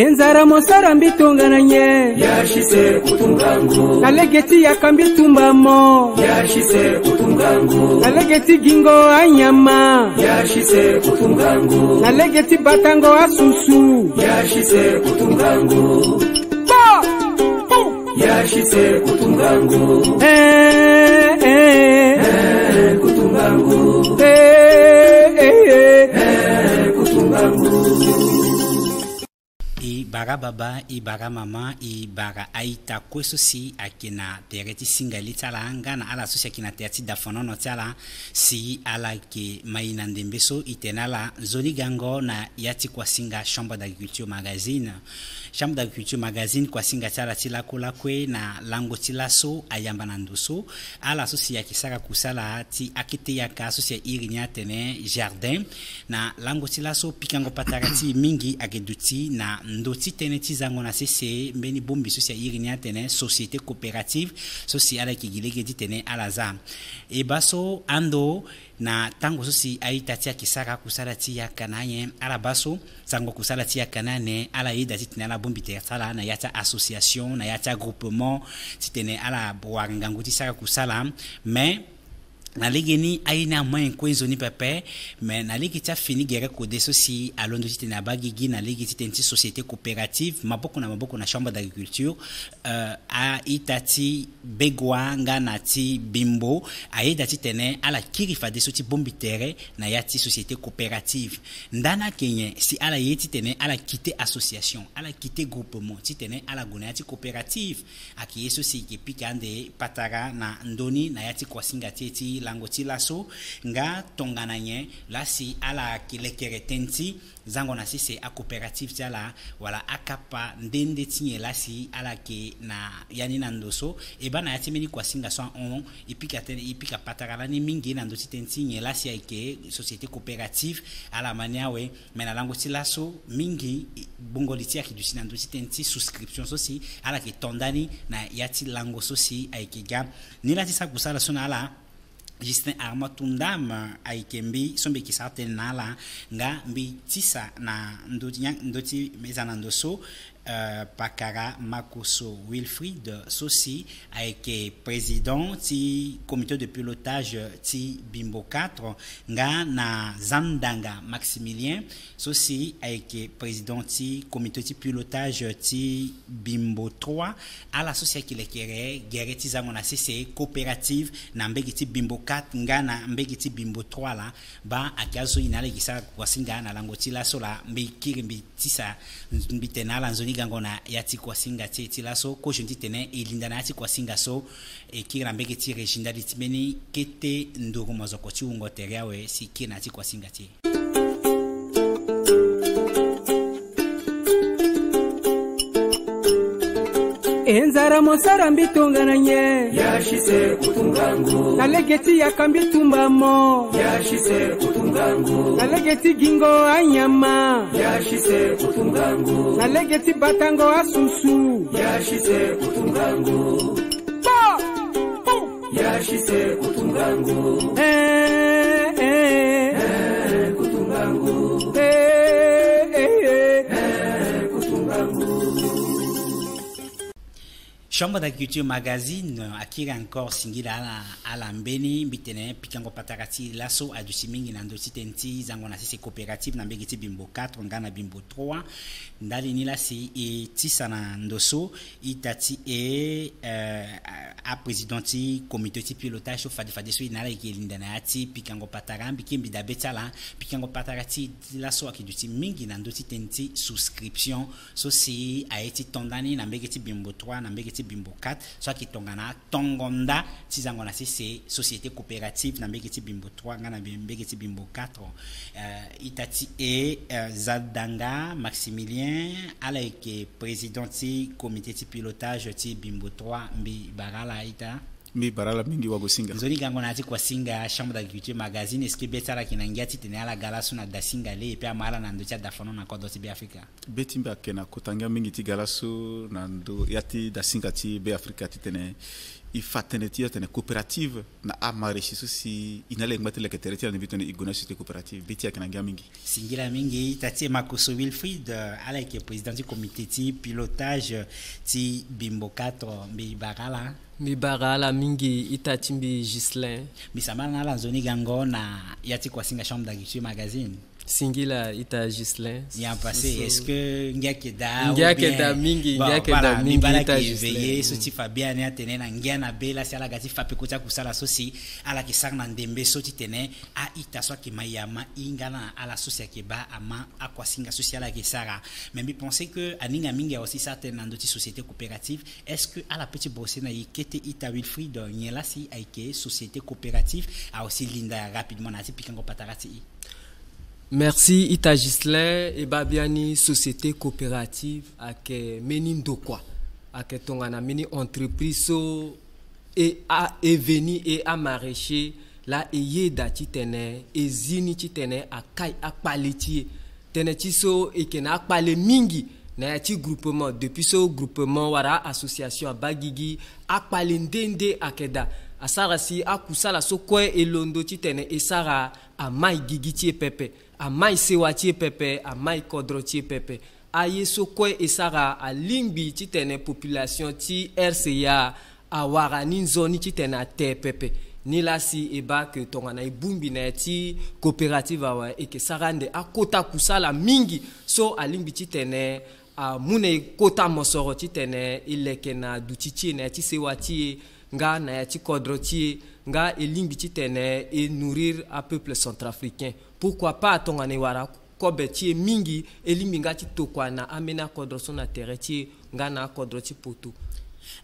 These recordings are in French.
Enzara mosara mbitungananye yashise kutungangu nalegeti yakambitumbamo yashise kutungangu nalegeti gingo anyama yashise kutungangu nalegeti batango asusu yashise kutungangu yashise kutungangu kutungangu kutungangu Ibara baba, ibara mama, ibara aita kwesosi akina tereti singali talanga na ala sosi akina tereti dafonono tala si ala ke maina ndembeso itenala zoni gango na yati kwa singa Chambre d'Agriculture Magazine. Chambre d'Agriculture Magazine kwa singa tala tila kula kwe na lango tilaso ayamba nandoso ala sosi yakisaka kusala ti akite yaka sosi ya irinya tene jardin na lango tilaso pikango patarati mingi ageduti na ndoti teneti zango na sese mbeni bombi sosi ya irinya tene société coopérative sosi ala kigilege di tene alaza e baso ando na tango sosi aitatia kisaka kusala ti ya kanaye ala baso zango kusala ti ya kanane ala ida ti tene ala bombi tertala na yata association na yata groupement ti tene ala boarangangu ti saka kusala mais na ligeni aina mwen kwenzo ni pepe mais na ligi tia fini gere kode sosi alondo ti na bagigi na ligi ti tenti société coopérative maboko na chambre d'agriculture a itati begwa nga na ti bimbo a idati tene ala kirifa de soti bombi tere na yati société coopérative ndana kenye si ala yeti tene ala quitter association ala quitter groupement ti tene ala gona yati coopérative aki yeso si ke pikande patara na ndoni na yati kwasinga ti lango ti laso nga tongananye lasi ala kilekere tenti zango na sise a coopérative ti ala wala akapa ndende tinye lasi ala ke na yani na ndoso e bana yati meni kwasinga so on ipika patara ni mingi na ndo ti tenti nye lasi ake société coopérative ala maniawe mena lango ti laso mingi bongo liti aki dusi na ndo ti tenti souscription so si ala ke tondani na yati lango so si ake ga ni lati sa kusala so na ala Justin Armatundam aikembi sombe kisate nala nga mbi tisa na ndoti mezana ndoso Pakara Makoso Wilfried Sosi aike président ti comité de pilotage ti Bimbo 4 nga na Zandanga Maximilien Sosi aike président ti comité de pilotage ti Bimbo 3 à la société qui lekere gere ti zango na CC coopérative na mbegi ti Bimbo 4 nga na mbegi ti Bimbo 3 la ba akazo inale gisa kwasinga na lango ti la sola mbi kiri mbi tisa mbi tenala nzoni gango na yati kwa singa ti laso ko jonti tene ilinda na yati kwa singa so e kira mbege ti reginda litimeni kete nduru mazoko ti ungo teriawe si kina ti kwa singa ti Enzara mosara mbitungananye yashise kutungangu nalegeti yakambitumbamo yashise kutungangu nalegeti gingo anyama yashise kutungangu nalegeti batango asusu yashise kutungangu yashise kutungangu kutungangu kutungangu Chambre d'Agriculture Magazine akira encore singila ala mbeni mbitene pikango patarati laso adusi mingi na ndosi tenti zango na sisi coopérative na mbegi ti Bimbo 4 ngana Bimbo 3 ndali ni lasi e tisa na ndoso itati e a présidenti comité ti pilotage fadi so inala ikilinda na ati pikango patarambi kimbi da betala pikango patarati laso akiduti mingi na ndosi tenti souscription so si a eti tondani na mbegi ti Bimbo 3 na mbegi ti Bimbo 4 soit qui tongana tongonda ti zango na c'est société coopérative na mbeki ti Bimbo 3 ngana mbeki ti Bimbo 4 itati e Zadanga Maximilien ala ke président ti comité ti pilotage ti Bimbo 3 mbi barala ita mi barala mingi wago singa nzoni gango na ti kwa singa Chambre d'Agriculture Magazine est-ce que betala kinangia ti tene ala galasu na dasinga le et puis amala na ndo ti dafono na kodo ti be Afrika betimba kena kotanga mingi ti galasu na ndo yati dasinga ti be Afrika ti tene il faut une coopérative na amarishi si inale ngmate la ketereti na bitone igona société coopérative beti akana mingi singila mingi tati Makoso Wilfried ala qui est président du comité ti pilotage ti Bimbo 4 Mibarala mingi itatimbi Gislin misamana la zone gango na yati kwa singa chambre d'agriculture magazine Singila ita Gislin. Bien passé. Est-ce que Ngiakeda mingi ita Gislin. So ti Fabien a tene na Ngiana Bela si ala gati fape kota kusala sosi ala ki sarna ndembe so ti tene a ita so ki mayama ingana ala sosi ki ba ama akwa singa sociala ki sara. Mais je pense que aninga mingi aussi certaines dans d'autres sociétés coopératives. Est-ce que à la petite bosse na yikete ita Wilfried nyela si aike société coopérative a aussi linda rapidement na ti pikango patarati. Merci Ita Gislin et Babiani société coopérative ake meni ndokwa ake tongana meni entreprise so et a eveni et a maraîcher la eye dati tene ezini ti tene akai akpaleti tene ti so e kena akpale mingi na ti groupement depuis so groupement wara association abagigi akpale ndende akeda asara si akusala so kwe elondo ti tene esara amai gigi ti pepe amai sewati pepe amai kodro ti pepe aye so kwe esara alingbi ti tene population ti RCA awara ni zoni ti tene ate pepe ni la si eba ke tongana ibumbi na ti coopérative awa e ke sarande akota kusala mingi so alingbi ti tene mune kota mosoro ti tene ileke na dutiti na ti sewati nga na ti kodro ti nga elingbi ti tene et nourrir un peuple centrafricain. Pourquoi pas tongane wara kobe ti mingi elingbi nga ti tokwa na amena kodro so na terre ti nga na kodro ti poto.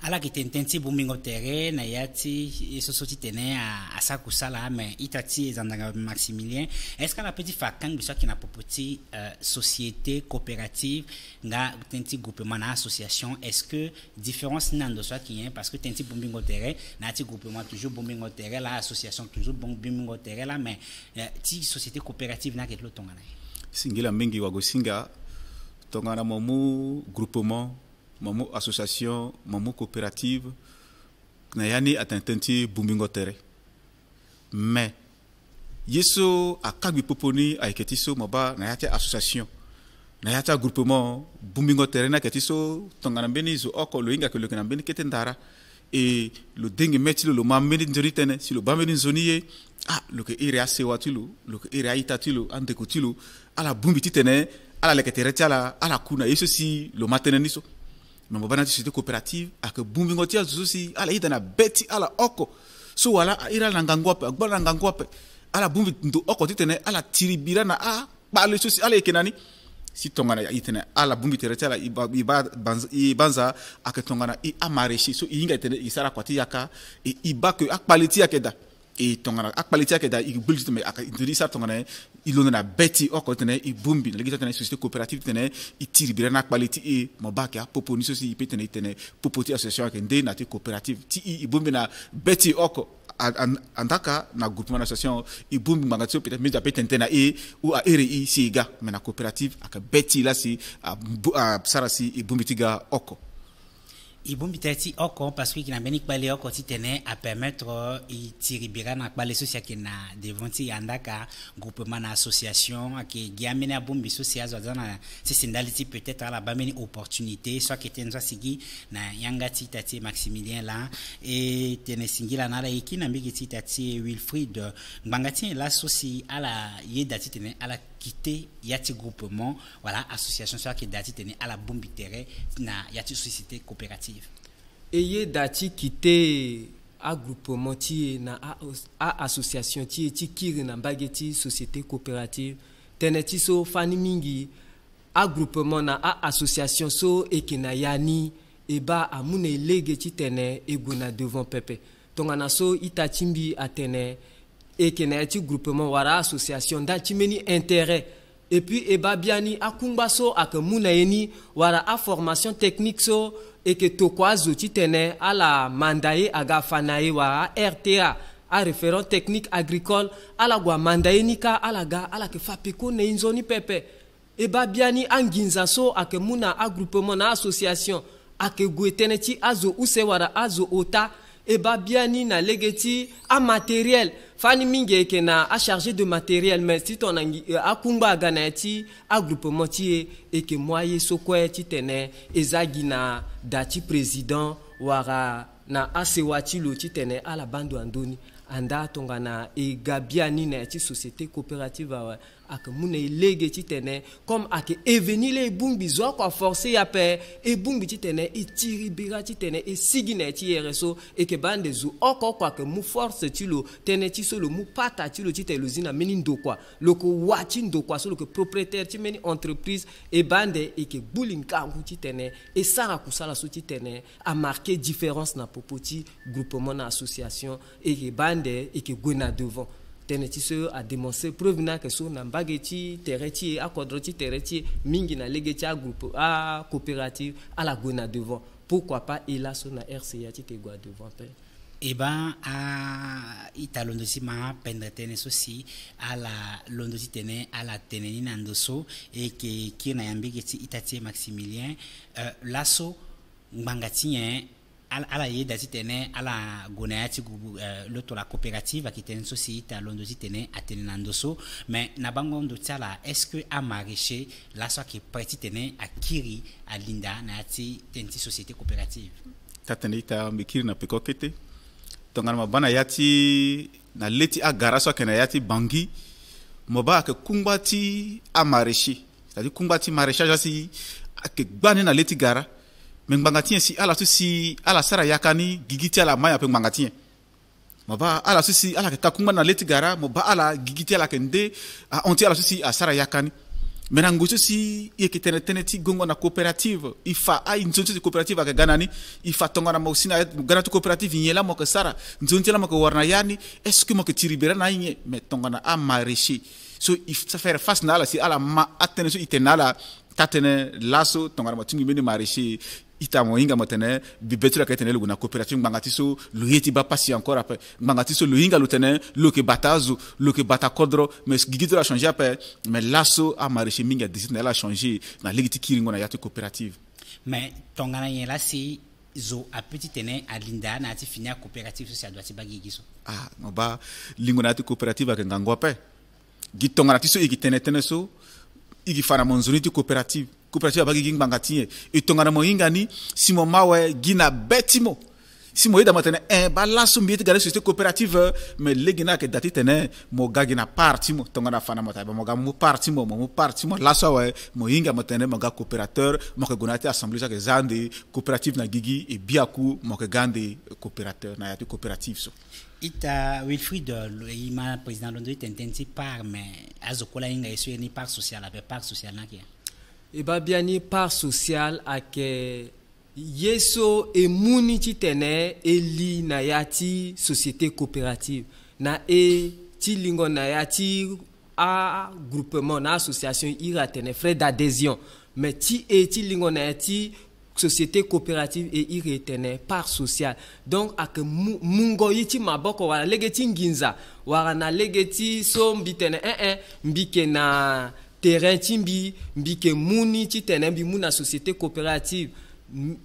Ala ki tententi bumingo terre na yati so soti tene a sakusala mais itati ezandanga Maximilien. Est-ce que la petite fakang biso ki na popoti société coopérative nga tenti groupement na association est-ce que différence nando soit qui parce que tenti bumingo terre na ti groupement toujours bumingo terre la association toujours bumingo terre là mais ti société coopérative na ketlo tongana singila mingi wagosinga tongana momu groupement mamu association mamu coopérative na yani atententi bumingo terre mais yeso akagbi poponi aiketiso maba na yati association na yati groupement bumingo terre na ketiso tongana beni zo oko lo inga ke lo kana beni ketendara et le dengue meti lo mameni nzoni tene si lo bameni nzoni ye lo ke ire asewatilo lo ke ire aitatilo andekotilo ala bumbi titene ala leketere tiala ala kuna yeso si lo matene niso mais mobana ti société coopérative ak bumbingo ti azusi ala ida na beti ala oko so wala ira na ngangwape agbala ngangwape ala bumbi ndo oko ti tene ala tiribira na balo so si ala ekenani si tongana itene ala bumbi tereti ala ibanza ak tongana I amareshi so inga tene isara kwati yaka iba ke akpaliti yakeda e tongana akpaliti yakeda ibulti me ak indiri sa tongana ilona na beti oko tene ibumbi na ligita tene société coopérative tene itiribira na quality e mobake a poponi so si ipetene tene popoti association ke nde na ti coopérative ti ibumbi na beti oko andaka na groupement association ibumbi mangati peut-être mais apetente na ou a RI siga mais na coopérative aka beti la si sarasi ibumbi tiga oko ibumbi tati oko parce que kinambeni kwale oko titene a permettre itiribira na kwale socia ki na devant andaka groupement na association ki giamena bumbi socia zana c'est sindaliti peut-être à la bameni opportunité soit qui tenza sigi na yangati tati Maximilien là et tene singila na la ikina mbiki tati Wilfried ngangati la soci à la yedati tene à la quitter yati groupement voilà association soit qui dati tene à la bumbi terre na yati société coopérative eye dati quitter a groupement ti na a association ti kiri na bageti société coopérative teneti so fani mingi a groupement na a association so ekina yani eba amune lege ti tene eguna devant pepe tongana so itatimbi atene et que na ti groupement wara association da ti meni intérêt et puis eba biani akumba so ak muna yeni wara a formation technique so et que tokwazo ti tene ala mandaye aga fanaye wara RTA a référent technique agricole ala gwa mandaye nika ala ga ala ke fapeko ne nzoni pepe eba biani anginza so ak muna a groupement na association ak gwetene ti azo use wara azo ota et babiani na legeti a matériel fani mingi ke na a chargé de matériel mais si ton a kumba ganati a groupement ti et que moye sokwe ti tene ezagi na dati président wara na asewati lo ti tene a la bande andoni anda tongana e gabiani na ti société coopérative ak mune lege ti tene comme ak eveni le bumbi zo ko forcer ya pe e bumbi ti tene e tiri bira ti tene e sigine ti RSO e ke bande zo oko kwa ke mu force ti lo tene ti so lo mu pata ti lo ti te lozina meni ndo kwa loko wati ndo kwa so lo ke propriétaire ti meni entreprise e bande e ke bulin kangu ti tene e sara kusala so ti tene a marqué différence na popoti groupement na association e ke bande e ke gona devant tenetise a démontré preuve na que so na mbageti tereti a kodroti tereti mingi na legeti a groupe a coopérative à la gona devant pourquoi pas il a son RCA ti te gwa devant pe et ben a italondo si ma pendre tenes aussi à la londo si tene à la teneni nandoso et que qui na yambigeti itati Maximilien lasso mbangatien à la yeda si tene à la gonaati l'autre la coopérative qui tene société à londo si tene à tenenandoso mais na bango ndo tsala est-ce que a maraîcher la so qui parti tene à kiri à linda na ati tenti société coopérative tatene ta mbikiri na pekokete tongana mabana yati na leti a garaso kena yati bangi moba ke kumbati a maraîcher c'est-à-dire kumbati maraîchage si ke gbane na leti gara mengangatien si ala sara yakani gigiti ala maya pe mengangatien moba ala susi ala ka kumba na leti gara moba ala gigiti ala kende a onti ala susi a sara yakani menango susi ye kitene ti gongo na coopérative ifa ai nzonti coopérative aka ganani ifa tonga na mausina gana coopérative nyela mo ka sara nzonti la mo ka warna yani est-ce que mo ka tiribera na nye mais tonga na a maraîcher so if ça faire face na ala si ala ma atene so itenala tatene lasso tonga na tingi meni maraîcher ita moinga motene bibetula ka tenele na coopérative ngangatiso lo yeti ba passer encore après ngangatiso lo inga lo tene lo ke batazo lo ke batakodro mais gigito la changer après mais lasso a maraîcher minga décide na la changer na legiti kiringo na yati coopérative mais tongana yela si zo a petit tene a linda na ati finia coopérative social doit bagi giso no ba lingo na ati coopérative ka ngangwa pe gitonga na tiso ikitene so igifana monzoniti coopérative abagi ging bangatie itongana moinga ni simo mawe gina betimo simo ida matene ba laso mbieti gare société coopérative mais legina ke dati tene mo gagina parti mo tongana fana mota ba mo ga mo parti mo laso we moinga matene mo ga coopérateur mo ke gonati assemblée ke zande coopérative na gigi e biaku mo ke gande coopérateur na yati coopérative so ita Wilfried ima président londo intenti par mais azokola inga esu ni par social avec par social na kia et babiani part social ake yeso e muni ti tene eli na yati société coopérative na e ti lingo na yati a groupement na association ira tene frais d'adhésion mais ti e ti lingo na yati société coopérative et ira tene part social donc ak mungo yiti maboko wala legeti nginza wala na legeti so mbitene mbike na terrain timbi mbike muni ti tene mbi muna société coopérative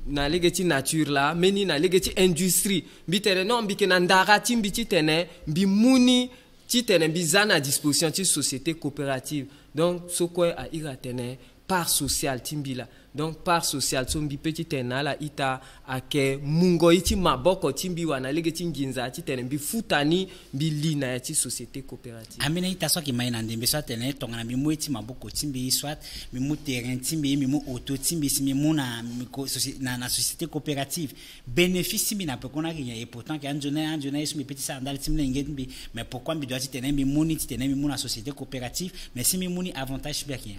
na legeti nature la meni na legeti industrie mbi tene non mbike na ndara timbi ti tene mbi muni ti tene mbi za na disposition ti société coopérative donc sokwe a ira tene part sociale timbi la donc part sociale so mbi petit tene la ita ake mungo iti maboko timbi wana legeti nginza ti tene mbi futani mbi lina ya ti société coopérative amina ita so ki maina ndembe so tene tongana mi mweti maboko timbi soit mi mu terrain timbi mi mu auto timbi si mi mu na société coopérative bénéfice mi na pe kona ki et pourtant que anjona yesu mi petit sandal timbi ngembi mais pourquoi mi doit ti tene mi mu ni ti tene mi mu na société coopérative mais si mi mu ni avantage bien ki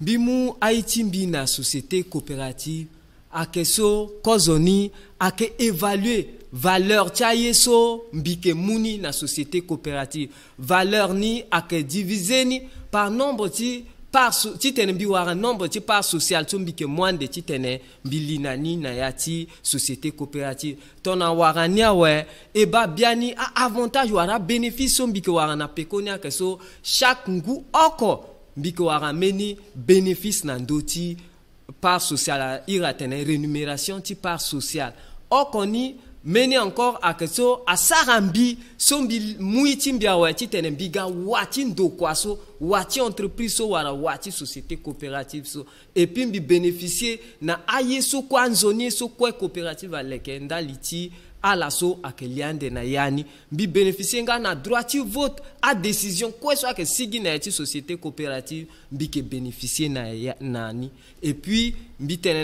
bimu Haïti mbi na société coopérative ake so kozoni ake évaluer valeur tia yeso mbike muni na société coopérative valeur ni ake diviser ni par nombre ti par ti tene mbi wara nombre ti part social to mbike mwande ti tene mbilina ni na yati société coopérative tona wara ni awe e ba biani a avantage wara bénéfice so mbike wara na pekoni ake so chaque ngu oko mbiko wara meni bénéfice na ndoti part sociale ira tene rémunération ti part sociale okoni meni encore akeso asarambi sombi muiti mbia wati tenembiga wati ndokwa so wati entreprise so wala wati société coopérative so et puis mbi bénéficier na ayeso kwa nzoni so kwa coopérative alekenda liti ala so akeliande na yani mbi bénéficier nga na droit vote à décision quoi soit que sigi na eti société coopérative mbi ke bénéficier na nani et puis mbi tene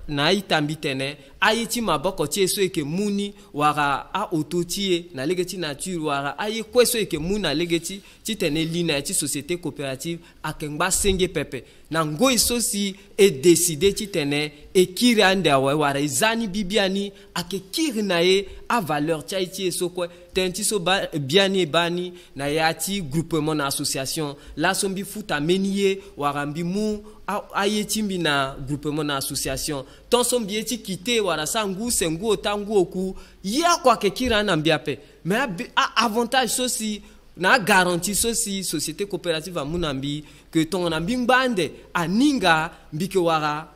na itambi tene ayiti maboko tie so eke muni wara a ototie na legeti nature wara aye kweso eke muna legeti ti tene li na eti société coopérative akengba senge pepe na ngoi so si e décider ti tene e kiri ande wara izani bibiani ake kiri na ye a valeur ti aiti so kwe tenti so biani bani na yati groupement na association la sombi futa meniye wara mbi mu ayetimbi na groupement na association ton sombi eti kite wara sangu sengu otangu oku ya kwa ke kira na mbiape mais avantage so si na garantie so si société coopérative amunambi que ton nambi mbande aninga mbike wara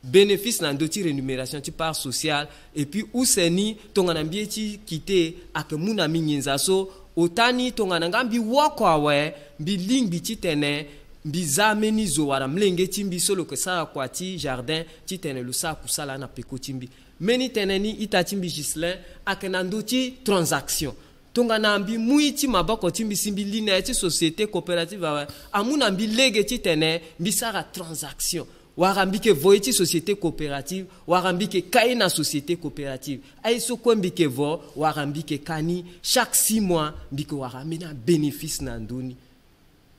bénéfice na ndoti rémunération ti part sociale et puis useni tongana mbieti kite ake muna minyenza so otani tongana ngambi wako we mbiling ti tene mbizameni zo wara mlenge timbi solo ke sara kwati jardin ti tene lusa kusala na peko timbi meni teneni itatimbi Gislin ake na ndoti transaction tongana mbi muiti maboko timbi simbi line ti société coopérative amuna mbi lege ti tene mbi sara transaction warambike voiti société coopérative warambike kaina société coopérative aiso ko mbike vo warambike kani chaque 6 mois mbike waramena bénéfice na ndoni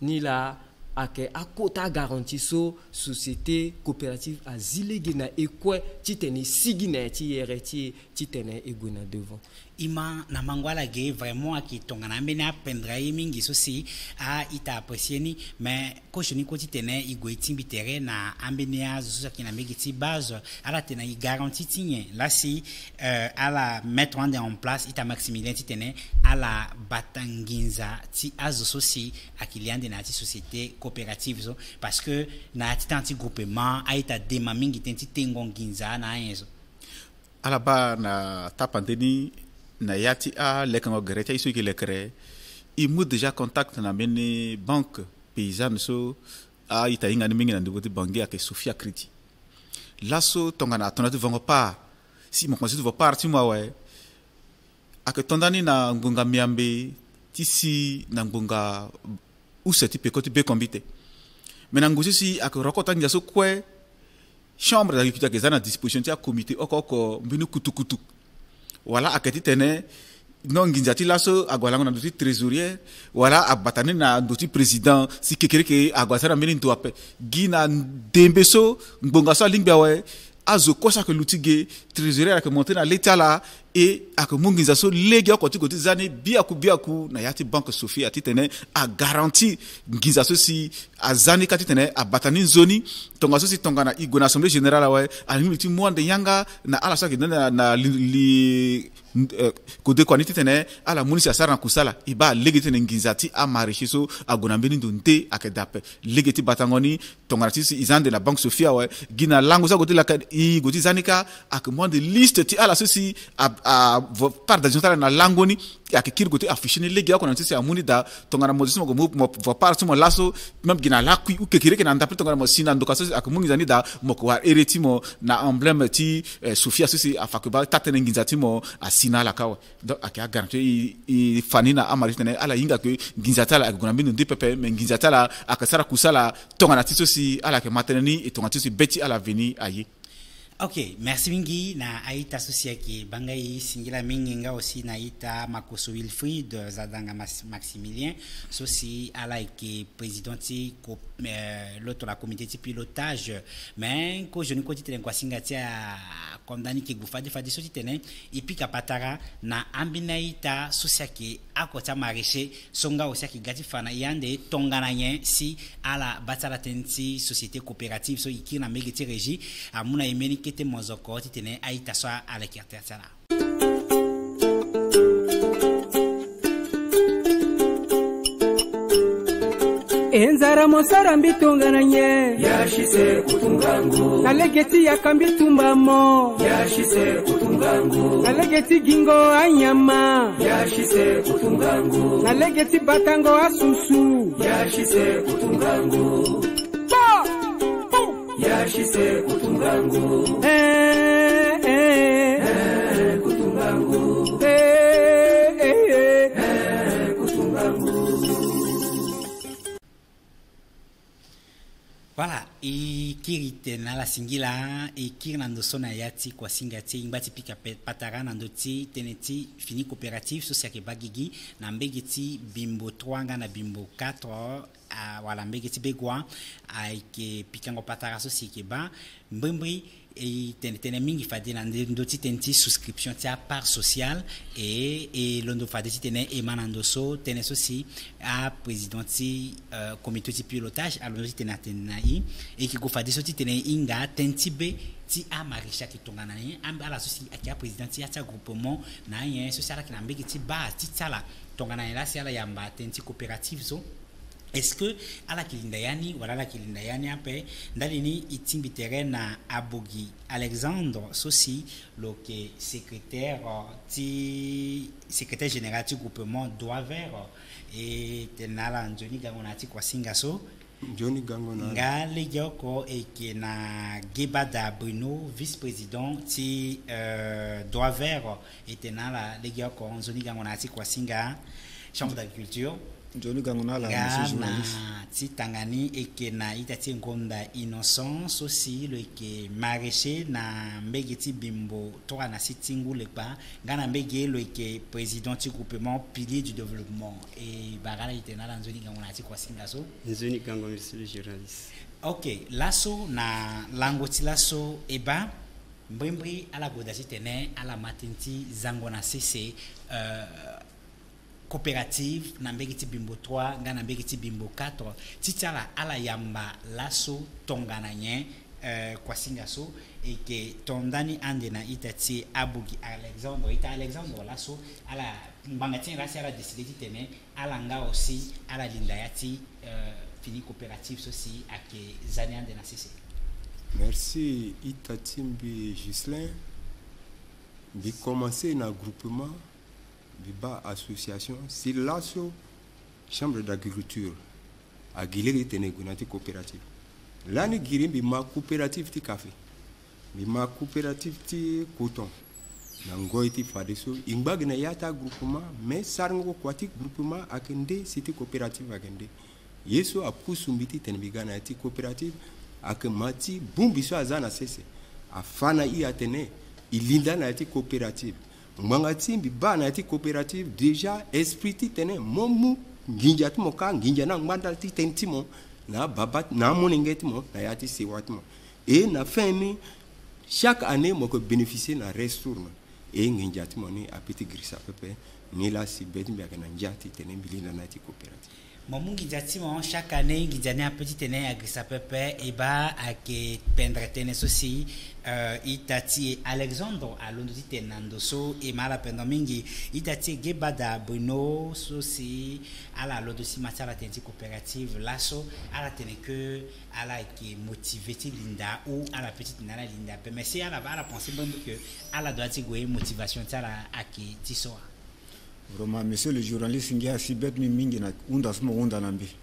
ni la ake akota garantie so société coopérative azilege na ekwe titene sigina ti yereti titene eguna devant ima na mangwala ge vraiment aki tongana mbene apendra mingi so si a ita apprécier ni mais ko joni ko titene igoiti bitere na ambene a zo ki na megiti base ala tena i garantie tinye là si ala mettre en place ita Maximilien titene ala batanginza ti azo so si akiliande na ti société coopérative so parce que na ti tanti groupement a ita dema mingi tenti tengonginza na enzo ala ba na tapandeni na yati a lekango gereta iso ki lekre imu déjà contact na mene banque paysanne so a ita inga ni mingi na ndivoti bangi ake Sofia Kriti laso tongana tonatu vango pa si mo konsitu vo parti mo we ake tondani na ngunga miambe tisi na ngunga useti pekoti be kombite mena ngusi si ake rokota ngia so kwe chambre d'agriculture que zana disposition ti a comité oko mbinu kutukutu wala akati tene non nginjati laso agwalango na ndoti trésorier wala abatani na ndoti président si kekere ke agwasara mbini ntoape gina dembeso ngbonga so lingba we azo kosa ke lutige trésorier ke monter na l'état là et ak munginza so legi akoti koti zani biaku na yati banque Sophie ati tene a garantie nginza so si azani kati tene a batani zoni tonga so si tonga na igona assemblée générale wa alimi ti mwande yanga na ala so ke na li kode kwaniti tene ala munisi asara kusala iba legiti ngizati a marichi so agona mbeni ndonte akedape legiti batangoni tonga ti si izande na banque Sophia wa gina lango sa goti la i goti zanika ak mwande liste ti ala so si par d'agence na langoni ak kirgote afficher legi ko na tisi amuni da tonga na modismo ko mo par timo laso même gina la ku u kekire ke na ndapri tonga mo sina ndo kaso ak mungi zani da mo ko ereti mo na emblème ti Sofia sisi afakuba tatene ngizati mo asina la kawa donc ak a garantie i fanina amaritene ala yinga ke ngizata la ak gona mbinu ndipepe mais ngizata la ak sara kusala tonga na tisi si ala ke mateneni et tonga tisi beti ala veni ayi. Ok, merci mingi na aita associé qui bangai singila mingi nga aussi na aita Makoso Wilfried zadanga Maximilien soci ala qui président ti l'autre la comité de pilotage mais ko je ne ko titelen kwa singati a condamné ki gufa de fadi soci tenen et puis kapatara na ambina ita socia qui akota maraîcher songa aussi qui gati fana yande tongana yen si ala batala tenti société coopérative so ikina megeti régie amuna emeni kete mozoko titene aita so ala kertetsala enzara mosara mbitongana nye yashise kutungangu nalegeti yakambi tumbamo yashise kutungangu kutungangu. Nalegeti gingo anyama. Yashise kutungangu. Nalegeti batango asusu. Yashise kutungangu. Yashise kutungangu. Kutungangu. Kutungangu. Voilà, et kirite na la singila et kir nandoso na yati kwa singati imbati pika patara nandoti teneti fini coopérative so siake bagigi na mbegeti bimbo 3 nga na bimbo 4 wala mbegeti begwa aike pikango patara so siake ba mbembri et tene mingi fade na ndoti tenti souscription tia part sociale et londo fade tene emanandoso tene so si a présidenti comité de pilotage a londo tene atenai et qui go fade so tene inga tenti be ti a marisha ki tongana ni amba la so si a présidenti ya groupement na yen social ki na mbeki ti ba ti tsala tongana la si ala yamba tenti coopérative so. Est-ce que à la Kilindayani, voilà la Kilindayani après, d'alini itimbi terrain na Abogi Alexandre, ceci le secrétaire général du groupement Doivert et tenala Johnny Gangonati kwa singaso. Johnny Gangonati. Nga legioko et qui na Gebada Bruno, vice-président ti Doivert et tenala legioko Johnny Gangonati kwa singa chambre d'agriculture. Johnny Gangonala, monsieur journaliste. Si Tangani et que na itati ngonda innocence aussi le que maraîcher na mbegeti bimbo toi na sitingu le pa ngana mbege le que président du groupement pilier du développement et bagala itena la Johnny Gangonati kwa singaso. Johnny Gangon monsieur le journaliste. OK, lasso na langoti lasso eba mbembri ala godasi tene ala matenti zangona cc coopérative nambegiti bimbo 3 nga nambegiti bimbo 4 titala ala yamba laso tongana nye kwa singaso et que tondani ande na itati Abogi Alexandre laso ala mbangati rasi ala décidé tene ala nga aussi ala lindayati fini coopérative ceci ake zani ande na cc. Merci Itatimbi Gislain de commencer na groupement Biba association, c'est l'asso chambre d'agriculture à Guilherme Tenegunati coopérative. L'année Guilherme ma coopérative ti café, ma coopérative ti coton. Nangoy ti fadeso, imbag na yata groupement, mais sarngo kwati groupement akende cité coopérative akende. Yeso a pusumbiti tenbigana ti coopérative akemati bumbiso azana sese. Afana i atene, ilinda na ti coopérative. Mangati biba na ti coopérative déjà esprit ti tene momu nginja ti moka nginja na nganda ti tentimo na babat na moningeti mo na yati sewatimo et na fin ni chaque année mo ko bénéficier na restaurant et nginja ti moni a petit grisa pepe ni la si beti mbaka na njati tene bilina na ti coopérative. Momungi jatimo chaque année gidjane a petit tene a grisa pepe et ba a ke pendre tene sosi itati Alexandre a londo tenando so e mala pendo mingi itati Gebada Bruno sosi ala londo si matala tenti coopérative lasso ala tene que ala qui motivé ti linda ou ala petite nana linda mais c'est ala penser bon que ala doit ti goye motivation tala aki ti so. Vraiment, monsieur le journaliste, il y a si bête mingi na unda nambi.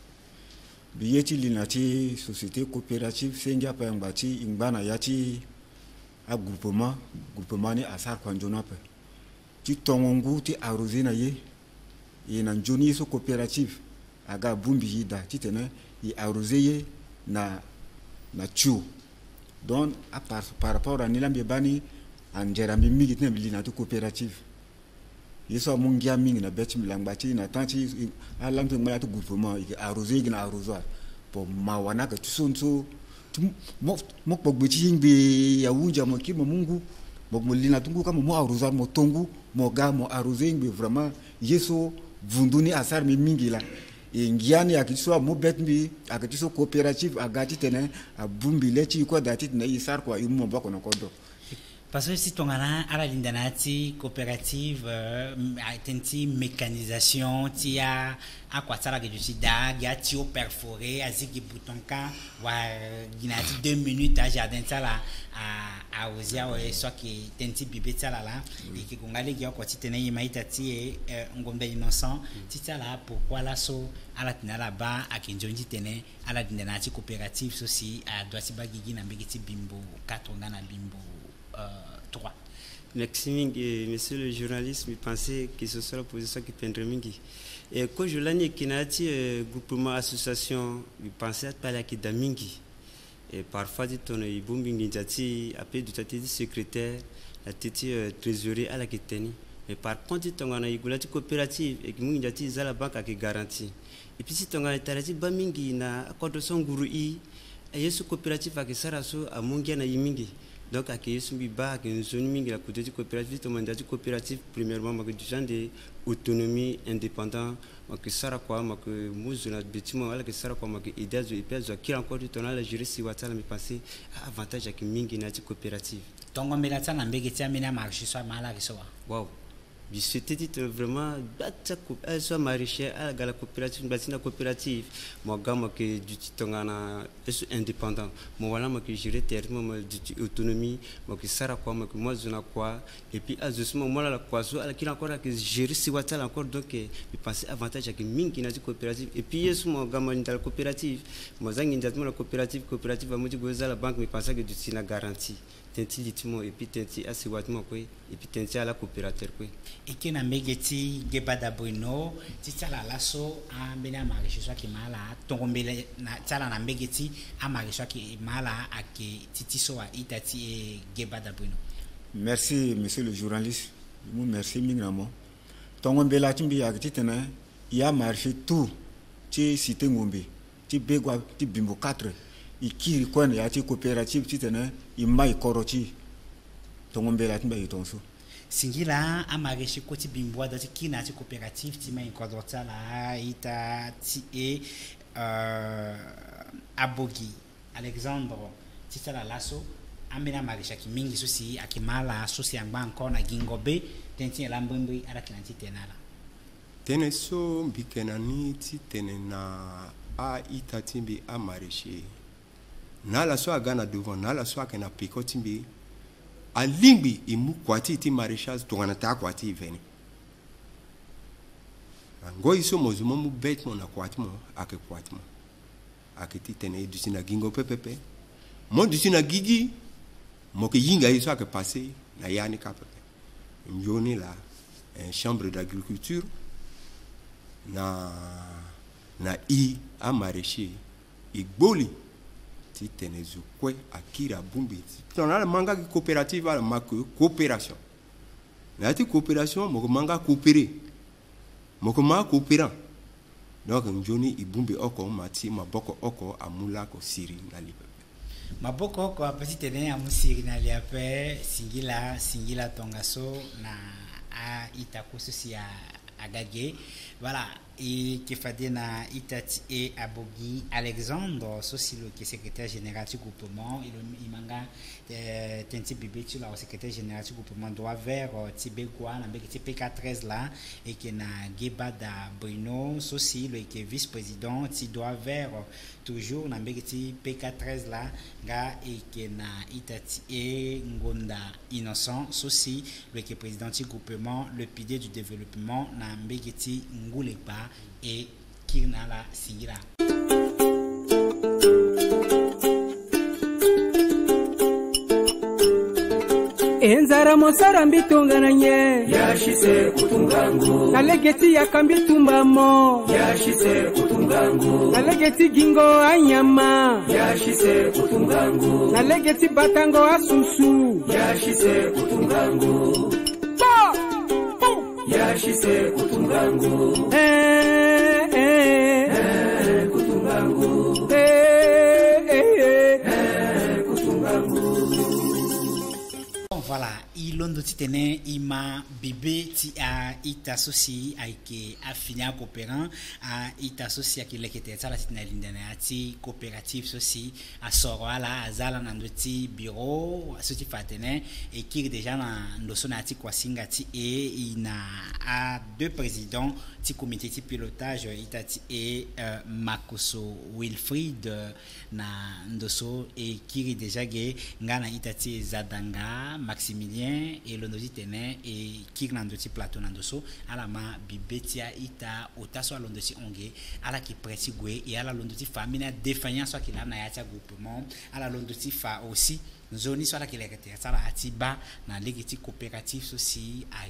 Biyeti linati société coopérative sengia pa ngati ingbana yati a groupement ni asar kwa njona pe. Ti tongongu ti arrosé na ye na njoni so coopérative aga bumbi yida ti tene i arrosé ye na chu. Donc par rapport à nilambe bani anjera mingi tene linati coopérative. Yeso mungia mingi na beti milangbachi na tanti alamto ngala to groupement i arrosé gina arrosoir pour mawana ka tusonso mo pogbechi ingbe ya unja mo ki mo mungu mo lina tungu kama mo arrosoir mo tongu mo ga mo arrosé ingbe vraiment yeso vunduni asar mingi la e ngiani akitso mo betmbi akitso coopérative agati tene abumbi lechi ko dati na isar kwa imu mbako na kodo. parce que si ton ala la lindanati coopérative tenti mécanisation tia à quoi ça la que je suis dag ya tio perforé aziki boutonka wa ginati 2 minutes à jardin ça là à ozia ouais soit qui tenti bibé ça là et qui kongale qui ko titene yimaita ti ngombe innocent tita là pourquoi la so ala tina là-bas à kinjonji tene ala lindanati coopérative ceci à doit bagigi na mbegiti bimbo 4 ngana bimbo 3. Merci, monsieur le journaliste, je pensais que ce soit la position qui pendrait mingi. Et quand je l'ai dit, qu'il y a un groupement, association, je pensais à parler qui d'amingi. Et parfois, on a eu bon bingi, après du tati secrétaire, la tati trésorier à la kiteni. Mais par contre, on a eu une coopérative et qui m'a dit à la banque qui garantit. Et puis si on a été bamingi na accord de son guru i, et ce coopérative a qui saraso à mungi na yimingi. Donc, à qui est-ce que nous sommes la côté du coopérative, la coopérative, premièrement, du genre d'autonomie indépendante, que ça quoi, que nous avons bâtiment, que ça quoi, que idées de IPS, qui encore du temps la gérer si watala me passer avantage à qui mingi na coopérative. Donc, on met la table en béguetia, mais na marché soit mal à recevoir. Wow. C'était dit vraiment, soit maraîcher, à la coopérative, la coopérative, moi, gamme que du titangana est indépendant. Moi, voilà, moi, que gérer territoire, autonomie, moi, que ça, quoi, moi, que moi, je n'ai quoi. Et puis, à ce moment-là, la quoi, soit, qu'il a encore que gérer si watal encore, donc, je pense avantage à que mine qui n'a pas coopérative. Et puis, yes, moi, gamme dans la coopérative, moi, j'ai une la coopérative, à moi, je la banque, mais pense que du c'est la garantie. Tenti litimo et puis tenti assez watmo quoi et puis tenti à la coopérateur quoi et qui na megeti gebada bruno titala lasso a bena mariage soit qui mala tombele na tala na megeti a mariage soit qui mala a que titiso a itati et gebada bruno. Merci monsieur le journaliste, merci mingramo tombela timbi a titena ya marché tout ti cité ngombe ti begwa ti bimbo 4 ikiri kwen ya ti coopérative titena imai koroti tongombela timba yitonso singila amareshi koti bimbo da ti kina ti coopérative ti mai korota la ita ti e abogi Alexandre titala lasso amena marisha ki mingi sosi akimala sosi amba encore na gingobe tenti la mbembe ala kinanti tenala tene so mbikenani ti tene na a ita timbi amareshi na la so agana devant na la so akena piko timbi a lingbi imu kwati ti maréchage to ngana ta kwati veni ngo iso mozumo mu bet mo na kwati mo ake kwati mo ake ti tene du sina gingo pepepe mo du sina gigi mo ke yinga iso ake passer na yani ka pepe njoni la chambre d'agriculture na i a maraîcher igboli ti tenezu kwe akira bumbi on a manga coopérative à la coopération la coopération mo manga coopérer mo ko ma coopérant donc njoni ibumbi oko mati maboko oko amula ko siri na libe maboko oko apesi tene amusiri na liape singila tongaso na a itakusu si agage voilà et qui fait na itati et abogi Alexandre Sosilo qui est secrétaire général du groupement et le manga tenti bébé tu la secrétaire général du groupement doit vers Tibegwa na beki PK13 là et qui na Gebada Bruno Sosilo et qui est vice-président ti doit vers toujours na beki PK13 là ga et qui na itati et Ngonda Innocent Sosi le qui est président du groupement le pilier du développement na beki Ngulepa et Kirnala Singira. Enzara mosara mbitongana nye yashise kutungangu nalegeti yakambitumbamo yashise kutungangu nalegeti gingo anyama yashise kutungangu nalegeti batango asusu yashise kutungangu yashise kutungangu kutungangu Voilà, ilondo ti tene ima bibé ti a ita sosi aike a fini a coopérant a ita sosi akile kete tsala ti na lindana ati coopérative sosi a soro ala azala na ndoti bureau soti fatene et qui déjà na ndoso na ti kwasinga ti e ina a deux présidents ti comité ti pilotage itati et Makoso Wilfried na ndoso et qui déjà ge ngana itati Zadanga Maximilien et l'ondosi tene et qui ndoti plateau nandoso ala ma bibetia ita otaso l'ondosi onge ala ki presi gwe et ala l'ondosi famille défaillant soit qu'il a na yatia groupement ala l'ondosi fa aussi zoni soit qu'il est sala atiba na legiti coopérative aussi à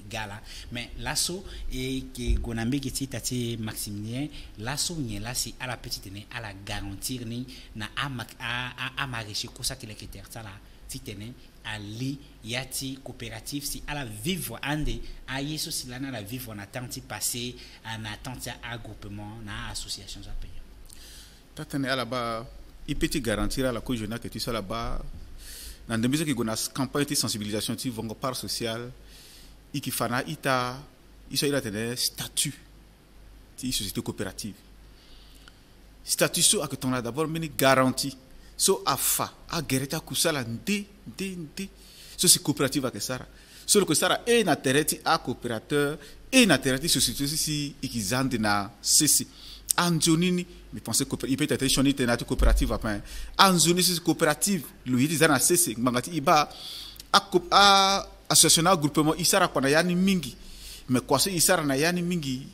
gala mais l'asso et que gonambe qui tati Maximilien l'asso ni là si ala petite ne ala garantir ni na a maraîcher ko ça qu'il est sala titene ali yati coopérative si ala vivre ande a yeso si la na la vivre en attente passé en attente à groupement na association ça paye tatene ala ba il peut te garantir à la cojona que tu sois là-bas dans des mesures qui ont une campagne de sensibilisation tu vont par social et qui fana ita il soit là tenir statut de société coopérative statut so a que ton là d'abord mais garantie so afa a gereta kusala ndi so c'est coopérative à que ça so le que ça est na tereti a coopérateur et na tereti société si ikizande na ceci anjonini mais pensez que il peut être choni tenatu coopérative après anjoni c'est coopérative lui il na ceci mangati iba a association groupement isara kwa yani mingi mais quoi c'est isara na yani mingi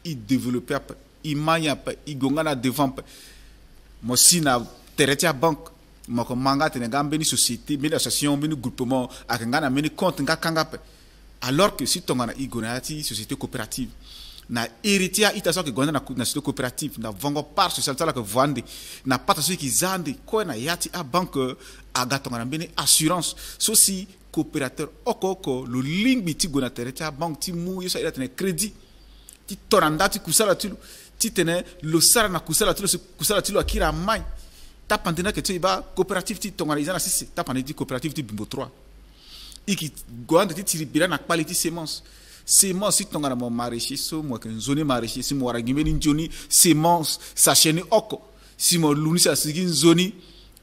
i développer après i manya après i gongana devant mo sina teretia banque moko manga tenga mbeni société mbeni association mbeni groupement akanga mbeni compte ngakanga pe alors que si tongana igonati société coopérative na héritier itaso ke gonda na société coopérative na vango par social tala que vende na pata ceux qui zande ko na yati a banque agatongana mbeni assurance soci coopérateur okoko le link biti gona teretia banque ti mu yo sa ila tene crédit ti toranda ti kusala ti tene lo sara na kusala ti lo akira mai ta pandena que tu iba coopérative ti tongana izana sisi ta pandena coopérative ti bimbo 3 iki goande ti tiribira na qualité semence si tongana mo maraîcher so mo que zone maraîcher si mo wara ngimeni njoni semence sacheni oko si mo luni sa sigin zoni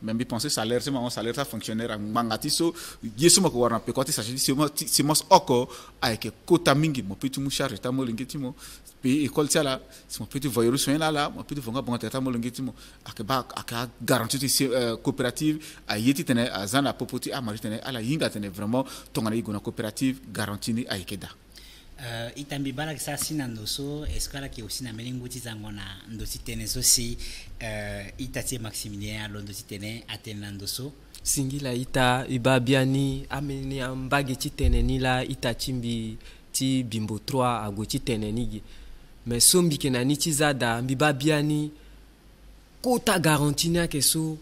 même bi penser salaire c'est mon salaire ça fonctionnaire mangati so yeso mo ko wara pe côté sacheni semence oko avec quota mingi mo petit mu charge ta mo lingeti mo pe école tiala si mon petit voyeur soin là mon petit vonga bon tata mo lingeti mo aka garantie coopérative a yeti tene azana popoti a mari tene ala yinga tene vraiment tongana igona coopérative garantie ni aikeda itambi bala kisa sina ndoso escala ki aussi na melinguti zango na ndosi tene sosi itati Maximilien lo ndosi tene atena ndoso singila ita ibabiani ameni ambage titene nila itachimbi ti bimbo 3 agoti tene nigi mais sombi kenani tizada mbibabiani kota garantina keso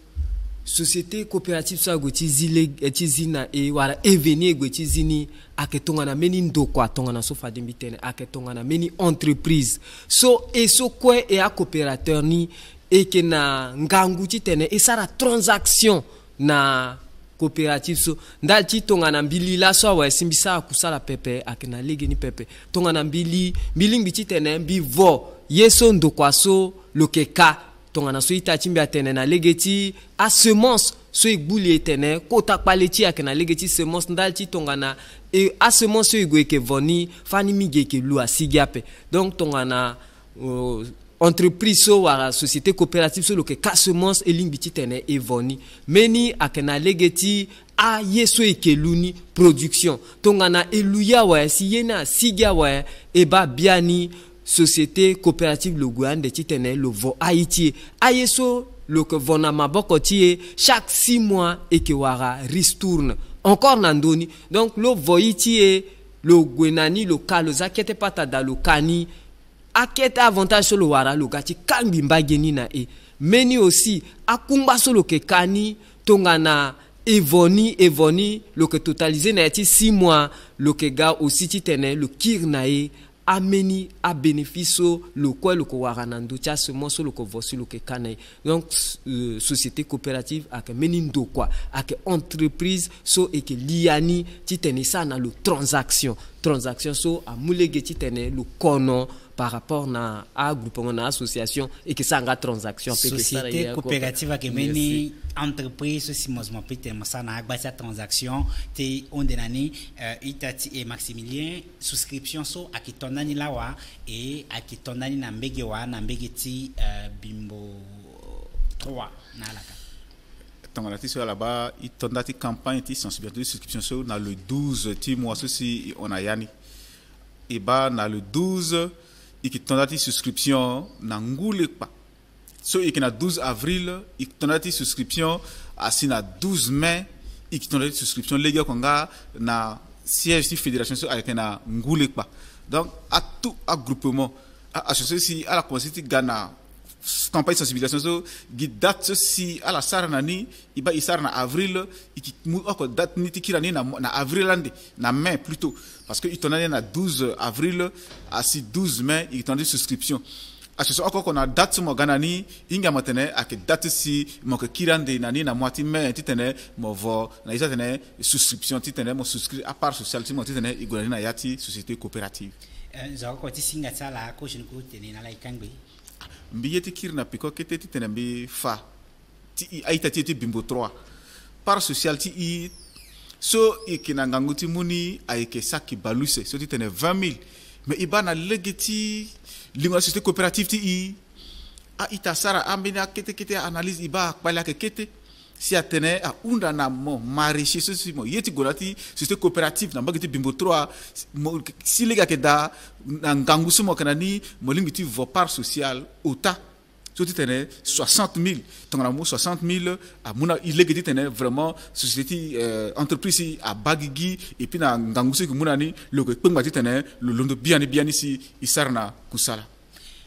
société coopérative so agoti zina e wala eveni egoti zini aketonga na meni ndoko atonga so fadembi tene aketonga na meni entreprise so e so kwe e a coopérateur ni e ke na ngangu ti tene e sara transaction na coopérative so ndal ti tonga na mbili la so wa simbisa kusala pepe akena lege ni pepe tonga na mbiling ti tene mbi vo yeso ndoko so lokeka tonga na so ita chimbi atene na legeti a semence so igbuli etene kota paleti akena legeti semence ndal ti tonga na e a semence so igwe ke voni fani mige ke lu asigiape donc tonga na entreprise so wara société coopérative so loke ka semence elingbi ti tene e voni meni akena legeti a yeso ekeluni production tonga na eluya wa si yena sigia wa e ba biani société coopérative le Gouan de Titene le vo Haïti ayeso le que vona maboko tie chaque 6 mois et que wara ristourne encore nandoni donc le voiti le gwenani le kalo zakete pata da le kani akete avantage sur le wara le gati kambi mbageni na e meni aussi akumba solo ke kani tongana evoni le que totalisé na ti 6 mois le que ga aussi Titene le kir na e ameni a bénéfice le quoi le ko waranando tia seulement sur le ko voici le kanai. Donc société coopérative a que menindo quoi a que entreprise so et que liani ti tenisa na le transaction so a mulege ti tene le kono par rapport na a groupement na association et que ça nga transaction société coopérative a que meni entreprise si mosmo pete ça na agba transaction te on denani itati et Maximilien souscription so a ki tonani lawa et a ki tonani na mbege wa na mbege ti bimbo 3 na laka Tongalati sur là-bas, il tourne des campagnes de sensibilisation de souscription sur dans le 12 ti mois aussi on a yani et bah dans le 12 il tourne des souscription na ngule pas so il na 12 avril il tourne des souscription asi na 12 mai il tourne des souscription légal konga na siège de fédération so avec na ngule pas donc à tout groupement à associé si à la conseil Ghana campagne de sensibilisation so date si à la sarnani iba isarna avril iki oko date ni tikirani na avril ande na mai plutôt parce que itonani na 12 avril à 12 mai il tendait souscription association oko na date mo ganani inga matene ak date si mo ke kirande nani na moitié mai titene mo vo na isa tene souscription titene mo souscrire à part social mo titene igolani na yati société coopérative zako ti singa sala ko shin ko tene na like kangbe mbiyeti kirna piko kete ti tenembi fa ti aita ti bimbo 3 par social ti i so ikina nganguti muni ayeke saki baluse so ti tene 20,000 mais ibana legeti lingua société coopérative ti i a ita sara ambina kete analyse iba akpali ake kete si atene a unda na mo maraîcher so si mo yeti golati société coopérative na mbageti bimbo 3 mo si lega ke da ngangu so mo kanani mo lingiti vo part social ota so titene 60,000 tongana mo 60,000 a muna ilegeti tene vraiment société entreprise a bagigi et puis na ngangu so ke muna ni lo ke pengba titene lo londo biani si isarna kusala.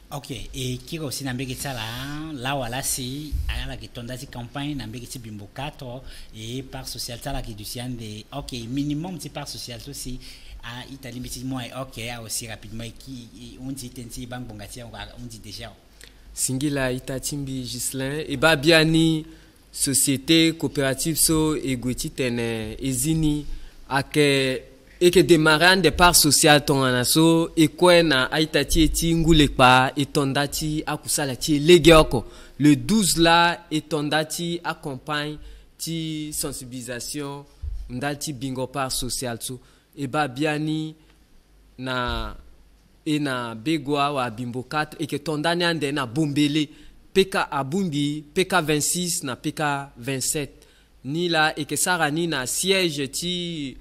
Ok, et qui aussi n'a pas ça là voilà si à la qui tombe dans cette campagne n'a pas été bimbo 4 et par social ça là qui du sien de ok minimum c'est par social aussi à Italie mais moi ok aussi rapidement qui on dit tenti banque bongati on dit déjà Singila Itatimbi Gislin et Babiani société coopérative so egweti tene ezini ake et que démarrant des parts sociales ton anaso et quoi na aitati eti ngulekpa et tondati akusala ti legioko le 12 là et tondati accompagne ti sensibilisation ndati bingo part sociale so et babiani na et na begwa wa bimbo 4 et que tondani ande na bombele pk abumbi pk 26 na pk 27 ni là et que sarani na siège ti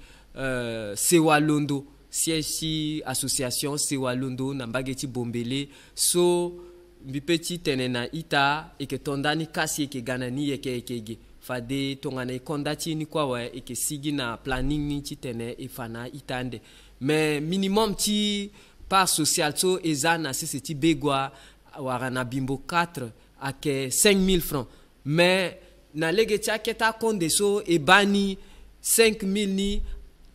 Sewa Londo siège si association Sewa Londo na mbageti bombele so mbipeti tenena ita et que tondani kasi et que ganani et que fade tongana kondati ni kwa wa et que sigi na planning ni ti tene e fana itande mais minimum ti part social so ezana c'est ti begwa warana bimbo 4 ake 5,000 francs mais na legeti aketa konde so e bani 5,000 ni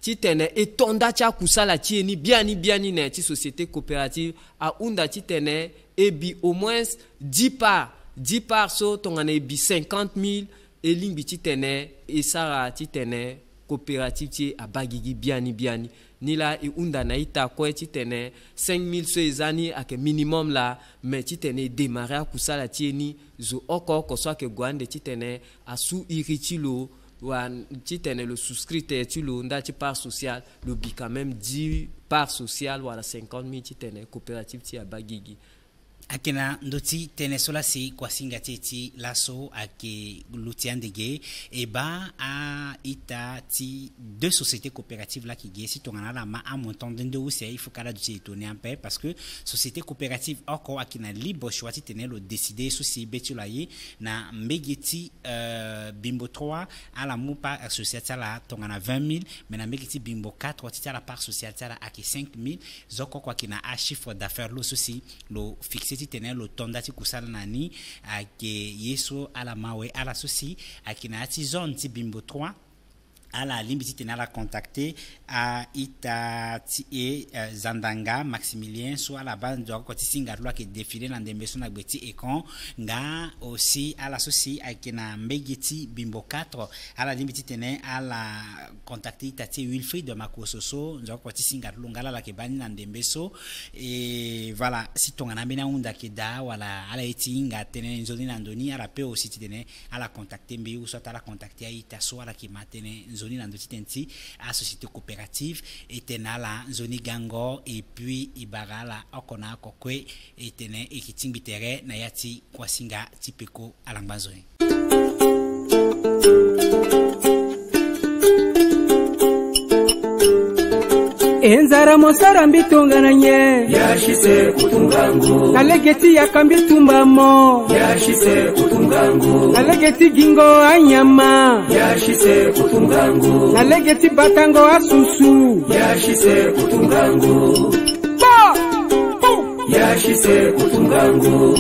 ti tene et tonda tia kusala ti ni biani na ti société coopérative a unda ti tene et bi au moins 10 parts so tongana bi 50,000 et limbi ti tene et sara ti tene coopérative ti a bagigi biani ni la e unda na ita ko ti tene 5,000 so ezani ake minimum la mais ti tene démarrer a kusala ti ni zo oko so ke gwande ti tene a su iritilo wan ti tene le souscrite tu lo nda ti part social le bi quand même 10 part social wala 50,000 ti tene coopérative ti abagigi akena ndoti tene sola si kwa singa teti laso ake lutiandege et ba a ita ti deux sociétés coopératives là qui gé si tongana la ma a montant de où c'est il faut qu'ala du étonner un peu parce que société coopérative encore akina libre choix ti tene le décider souci betulaye na mbegeti bimbo 3 à la mou par association là tongana 20,000 mais na mbegeti bimbo 4 ti la part sociale là ake 5,000 zoko kwa kina a chiffre d'affaires lo souci lo fixé tene lo tonda ti kusala nani ake yeso ala mawe ala sosi akina ati zone ti bimbo 3 ala limbiti tena la contacter a Itati et Zandanga Maximilien soit à la base de côté singalwa qui défilé dans des maisons beti et kon nga aussi à l'associé avec na Mbegeti Bimbo 4 à la limbiti tena à la contacter Itati Wilfried de Makososo de côté singalwa ngala la ke bani dans des maisons et voilà si ton na bena unda ke da wala ala etinga tena nzoni na ndoni ala pe aussi tena à la contacter mbi ou soit à la contacter Ita soit la ki matene zoni na ndoti tenti à société coopérative et tenala zoni gango et puis ibarala okona kokwe et tene ekitimbi tere na yati kwasinga tipeko alangbanzoni. Enzara mosara mbitonga na nye yashise kutungangu nalegeti yakambi tumbamo yashise kutungangu nalegeti gingo anyama yashise kutungangu nalegeti batango asusu yashise kutungangu yashise kutungangu